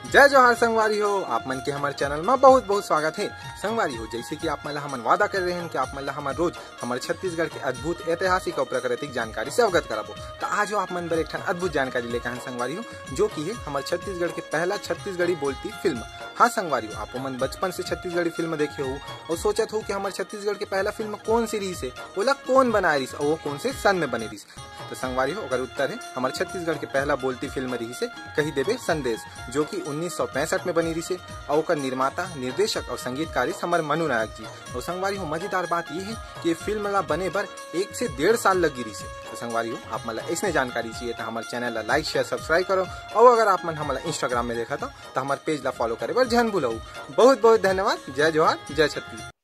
जय जोहार संगवारी हो। आप मन के हमारे चैनल में बहुत बहुत स्वागत है। संगवारी हो, जैसे कि आप मन हमन वादा कर रहे हैं कि आप मन हमन रोज हमारे छत्तीसगढ़ के अद्भुत ऐतिहासिक और प्राकृतिक जानकारी से अवगत कराबो। तो आज आप मन बर एक अद्भुत जानकारी लेकर हैं संगवारी हो, जो की है हमारे छत्तीसगढ़ के पहला छत्तीसगढ़ी बोलती फिल्म। हाँ संगवारी हो, आप मन बचपन से छत्तीसगढ़ी फिल्म देखे हो और सोचत हो कि हमारे छत्तीसगढ़ के पहला फिल्म कौन सी रही है, बोला कौन बनाए रही और वो कौन से सन में बने रही। तो संगवारी हो, अगर उत्तर है हमारे छत्तीसगढ़ के पहला बोलती फिल्म रही से कही देवे संदेश, जो कि 1965 में बनी रही से और का निर्माता, निर्देशक और संगीतकार हमारे मनु नायक जी। और संगवारी हो, मजेदार बात यह है कि ये फिल्म ला बने पर 1 से 1.5 साल लगी रही से। तो संगवारी हो, आप मतलब ऐसे जानकारी चाहिए तो हमारे चैनल ला लाइक शेयर सब्सक्राइब करो, और अगर आप मन हमारा इंस्टाग्राम में देखा तो हमारे पेज ला फॉलो करे बर ध्यान भूलो। बहुत बहुत धन्यवाद। जय जोहार, जय छत्तीसगढ़।